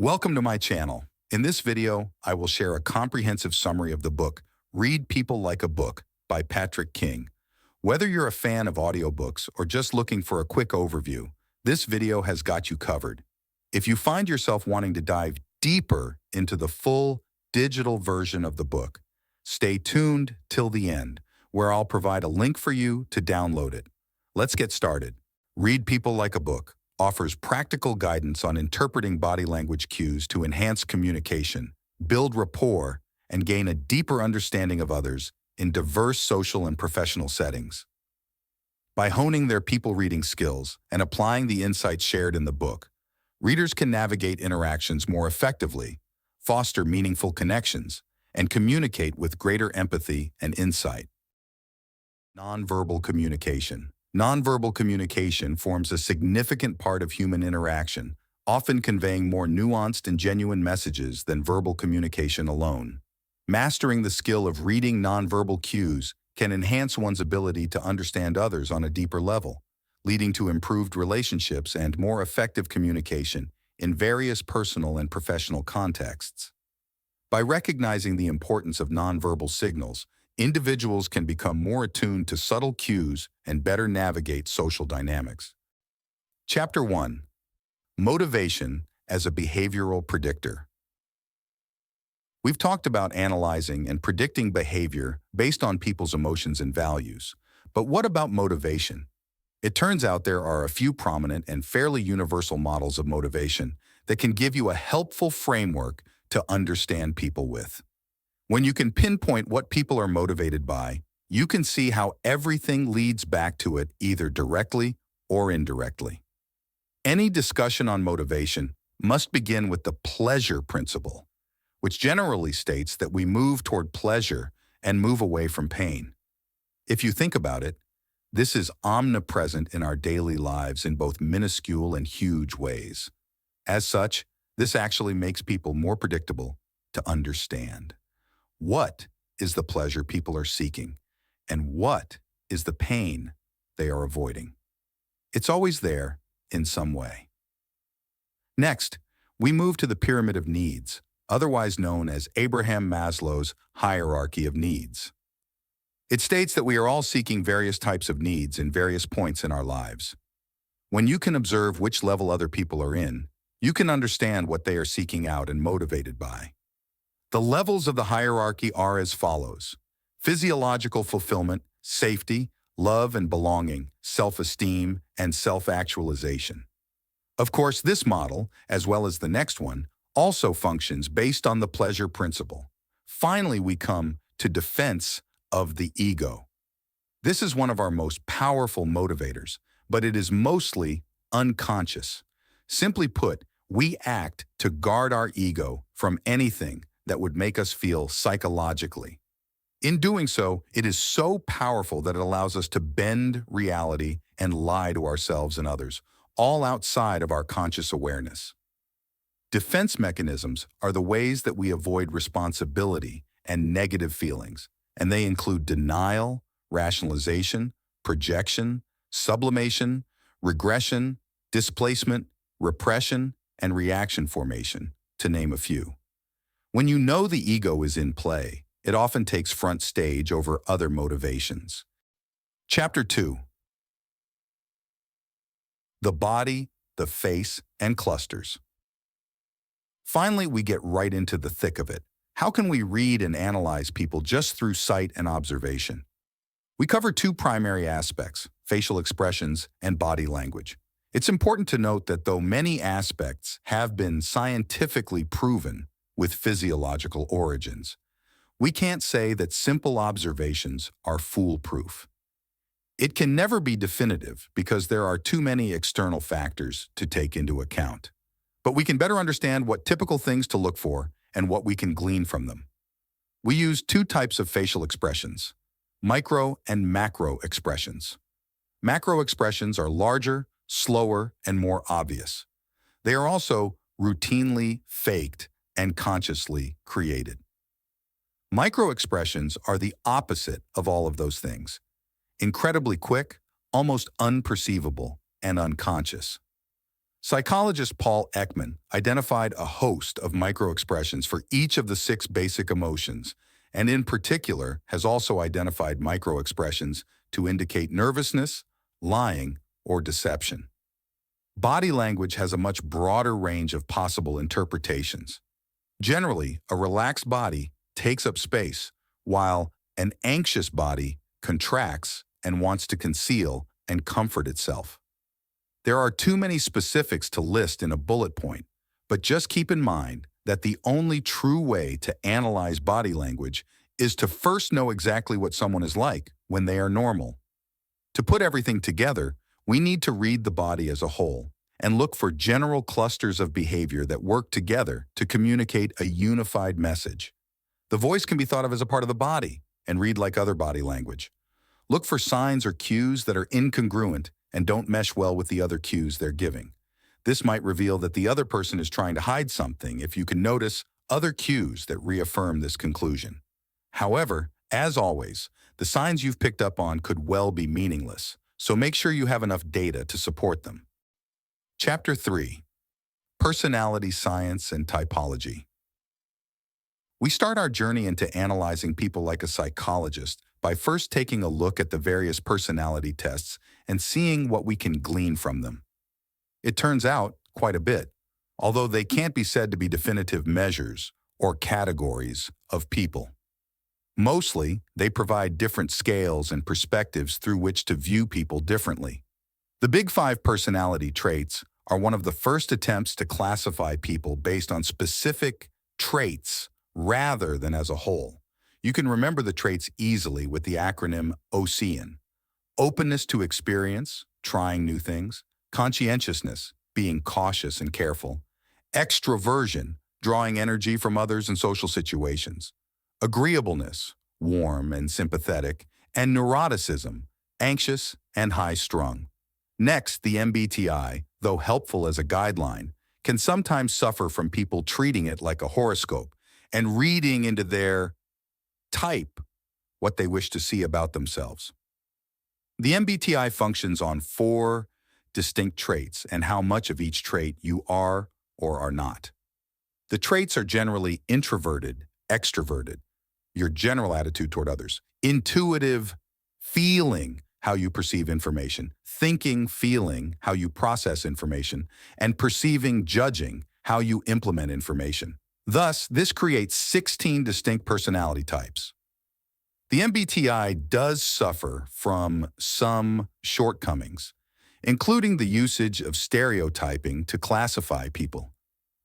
Welcome to my channel. In this video, I will share a comprehensive summary of the book, Read People Like a Book by Patrick King. Whether you're a fan of audiobooks or just looking for a quick overview, this video has got you covered. If you find yourself wanting to dive deeper into the full digital version of the book, stay tuned till the end, where I'll provide a link for you to download it. Let's get started. Read People Like a Book offers practical guidance on interpreting body language cues to enhance communication, build rapport, and gain a deeper understanding of others in diverse social and professional settings. By honing their people-reading skills and applying the insights shared in the book, readers can navigate interactions more effectively, foster meaningful connections, and communicate with greater empathy and insight. Nonverbal communication. Nonverbal communication forms a significant part of human interaction, often conveying more nuanced and genuine messages than verbal communication alone. Mastering the skill of reading nonverbal cues can enhance one's ability to understand others on a deeper level, leading to improved relationships and more effective communication in various personal and professional contexts. By recognizing the importance of nonverbal signals, individuals can become more attuned to subtle cues and better navigate social dynamics. Chapter 1. Motivation as a behavioral predictor. We've talked about analyzing and predicting behavior based on people's emotions and values. But what about motivation? It turns out there are a few prominent and fairly universal models of motivation that can give you a helpful framework to understand people with. When you can pinpoint what people are motivated by, you can see how everything leads back to it either directly or indirectly. Any discussion on motivation must begin with the pleasure principle, which generally states that we move toward pleasure and move away from pain. If you think about it, this is omnipresent in our daily lives in both minuscule and huge ways. As such, this actually makes people more predictable to understand. What is the pleasure people are seeking, and what is the pain they are avoiding? It's always there in some way. Next, we move to the pyramid of needs, otherwise known as Abraham Maslow's hierarchy of needs. It states that we are all seeking various types of needs in various points in our lives. When you can observe which level other people are in, you can understand what they are seeking out and motivated by. The levels of the hierarchy are as follows: physiological fulfillment, safety, love and belonging, self-esteem, and self-actualization. Of course, this model, as well as the next one, also functions based on the pleasure principle. Finally, we come to defense of the ego. This is one of our most powerful motivators, but it is mostly unconscious. Simply put, we act to guard our ego from anything that would make us feel psychologically. In doing so, it is so powerful that it allows us to bend reality and lie to ourselves and others, all outside of our conscious awareness. Defense mechanisms are the ways that we avoid responsibility and negative feelings, and they include denial, rationalization, projection, sublimation, regression, displacement, repression, and reaction formation, to name a few. When you know the ego is in play, it often takes front stage over other motivations. Chapter 2. The body, the face, and clusters. Finally, we get right into the thick of it. How can we read and analyze people just through sight and observation? We cover two primary aspects: facial expressions and body language. It's important to note that though many aspects have been scientifically proven with physiological origins, we can't say that simple observations are foolproof. It can never be definitive because there are too many external factors to take into account. But we can better understand what typical things to look for and what we can glean from them. We use two types of facial expressions: micro and macro expressions. Macro expressions are larger, slower, and more obvious. They are also routinely faked and consciously created. Micro-expressions are the opposite of all of those things: incredibly quick, almost unperceivable, and unconscious. Psychologist Paul Ekman identified a host of microexpressions for each of the 6 basic emotions, and in particular has also identified microexpressions to indicate nervousness, lying, or deception. Body language has a much broader range of possible interpretations. Generally, a relaxed body takes up space, while an anxious body contracts and wants to conceal and comfort itself. There are too many specifics to list in a bullet point, but just keep in mind that the only true way to analyze body language is to first know exactly what someone is like when they are normal. To put everything together, we need to read the body as a whole and look for general clusters of behavior that work together to communicate a unified message. The voice can be thought of as a part of the body and read like other body language. Look for signs or cues that are incongruent and don't mesh well with the other cues they're giving. This might reveal that the other person is trying to hide something if you can notice other cues that reaffirm this conclusion. However, as always, the signs you've picked up on could well be meaningless, so make sure you have enough data to support them. Chapter 3. Personality Science and Typology. We start our journey into analyzing people like a psychologist by first taking a look at the various personality tests and seeing what we can glean from them. It turns out quite a bit, although they can't be said to be definitive measures or categories of people. Mostly, they provide different scales and perspectives through which to view people differently. The Big 5 personality traits are one of the first attempts to classify people based on specific traits rather than as a whole. You can remember the traits easily with the acronym OCEAN. Openness to experience, trying new things; conscientiousness, being cautious and careful; extroversion, drawing energy from others and social situations; agreeableness, warm and sympathetic; and neuroticism, anxious and high-strung. Next, the MBTI, though helpful as a guideline, can sometimes suffer from people treating it like a horoscope and reading into their type what they wish to see about themselves. The MBTI functions on 4 distinct traits and how much of each trait you are or are not. The traits are generally introverted, extroverted, your general attitude toward others; intuitive, feeling how you perceive information; thinking, feeling how you process information; and perceiving, judging how you implement information. Thus, this creates 16 distinct personality types. The MBTI does suffer from some shortcomings, including the usage of stereotyping to classify people,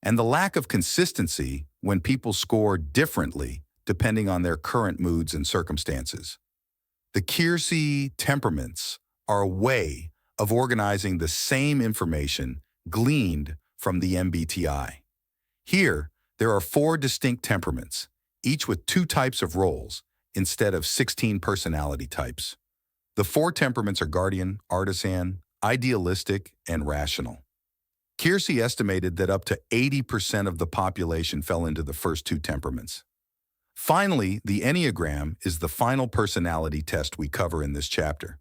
and the lack of consistency when people score differently depending on their current moods and circumstances. The Keirsey temperaments are a way of organizing the same information gleaned from the MBTI. Here, there are 4 distinct temperaments, each with 2 types of roles, instead of 16 personality types. The 4 temperaments are guardian, artisan, idealistic, and rational. Keirsey estimated that up to 80% of the population fell into the first 2 temperaments. Finally, the Enneagram is the final personality test we cover in this chapter.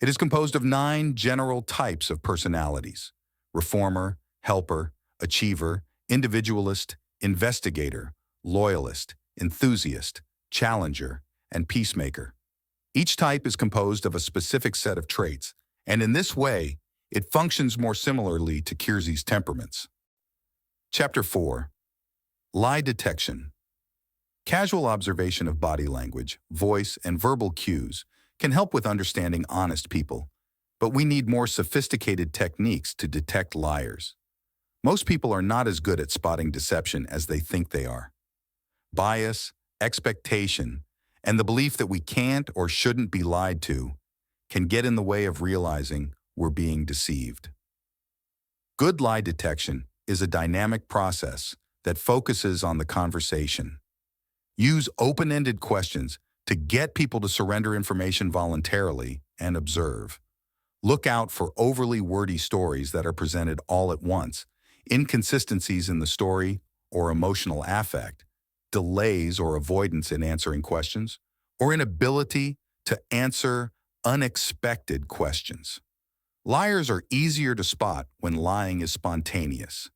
It is composed of 9 general types of personalities: reformer, helper, achiever, individualist, investigator, loyalist, enthusiast, challenger, and peacemaker. Each type is composed of a specific set of traits, and in this way, it functions more similarly to Keirsey's temperaments. Chapter 4. Lie Detection. Casual observation of body language, voice, and verbal cues can help with understanding honest people, but we need more sophisticated techniques to detect liars. Most people are not as good at spotting deception as they think they are. Bias, expectation, and the belief that we can't or shouldn't be lied to can get in the way of realizing we're being deceived. Good lie detection is a dynamic process that focuses on the conversation. Use open-ended questions to get people to surrender information voluntarily and observe. Look out for overly wordy stories that are presented all at once, inconsistencies in the story or emotional affect, delays or avoidance in answering questions, or inability to answer unexpected questions. Liars are easier to spot when lying is spontaneous.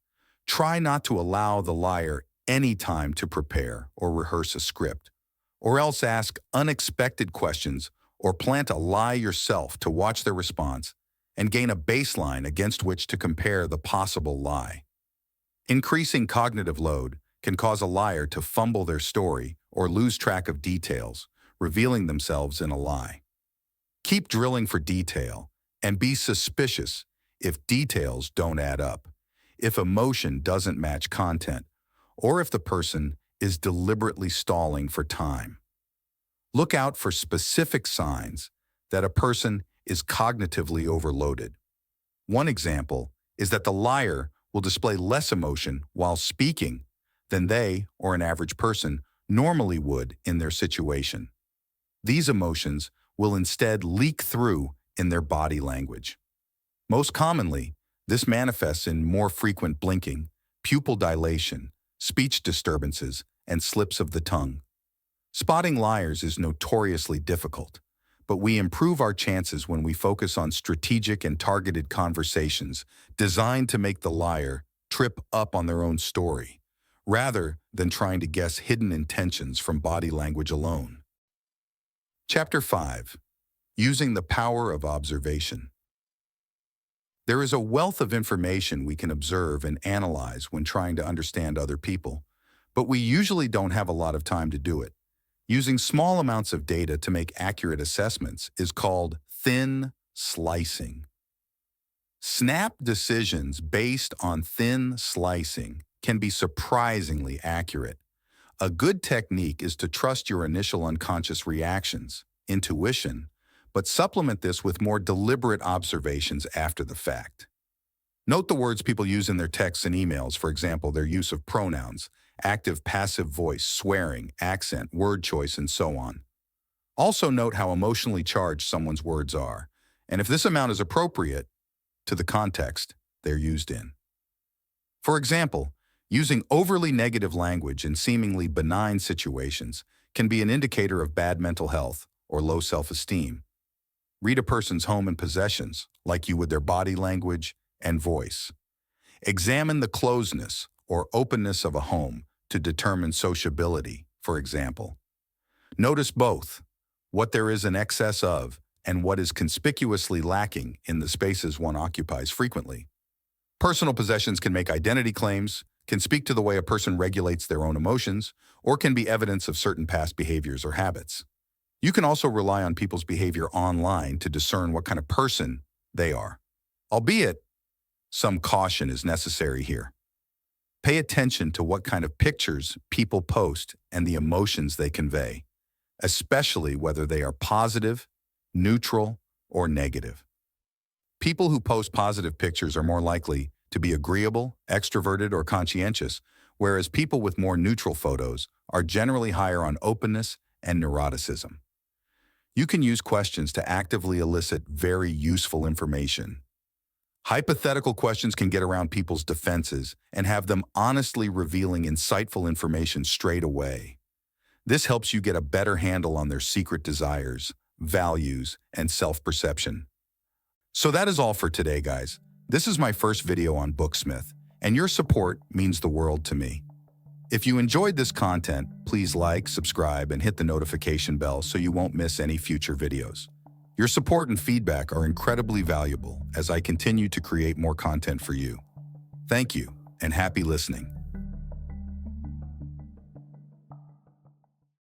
Try not to allow the liar any time to prepare or rehearse a script, or else ask unexpected questions or plant a lie yourself to watch their response and gain a baseline against which to compare the possible lie. Increasing cognitive load can cause a liar to fumble their story or lose track of details, revealing themselves in a lie. Keep drilling for detail and be suspicious if details don't add up, if emotion doesn't match content, or if the person is deliberately stalling for time. Look out for specific signs that a person is cognitively overloaded. One example is that the liar will display less emotion while speaking than they, or an average person, normally would in their situation. These emotions will instead leak through in their body language. Most commonly, this manifests in more frequent blinking, pupil dilation, speech disturbances, and slips of the tongue. Spotting liars is notoriously difficult, but we improve our chances when we focus on strategic and targeted conversations designed to make the liar trip up on their own story, rather than trying to guess hidden intentions from body language alone. Chapter 5. Using the power of observation. There is a wealth of information we can observe and analyze when trying to understand other people, but we usually don't have a lot of time to do it. Using small amounts of data to make accurate assessments is called thin slicing. Snap decisions based on thin slicing can be surprisingly accurate. A good technique is to trust your initial unconscious reactions, intuition, but supplement this with more deliberate observations after the fact. Note the words people use in their texts and emails, for example, their use of pronouns, active, passive voice, swearing, accent, word choice, and so on. Also note how emotionally charged someone's words are, and if this amount is appropriate to the context they're used in. For example, using overly negative language in seemingly benign situations can be an indicator of bad mental health or low self-esteem. Read a person's home and possessions, like you would their body language and voice. Examine the closeness or openness of a home to determine sociability, for example. Notice both, what there is an excess of and what is conspicuously lacking in the spaces one occupies frequently. Personal possessions can make identity claims, can speak to the way a person regulates their own emotions, or can be evidence of certain past behaviors or habits. You can also rely on people's behavior online to discern what kind of person they are. Albeit, some caution is necessary here. Pay attention to what kind of pictures people post and the emotions they convey, especially whether they are positive, neutral, or negative. People who post positive pictures are more likely to be agreeable, extroverted, or conscientious, whereas people with more neutral photos are generally higher on openness and neuroticism. You can use questions to actively elicit very useful information. Hypothetical questions can get around people's defenses and have them honestly revealing insightful information straight away. This helps you get a better handle on their secret desires, values, and self-perception. So that is all for today, guys. This is my first video on Booksmith, and your support means the world to me. If you enjoyed this content, please like, subscribe, and hit the notification bell so you won't miss any future videos. Your support and feedback are incredibly valuable as I continue to create more content for you. Thank you, and happy listening.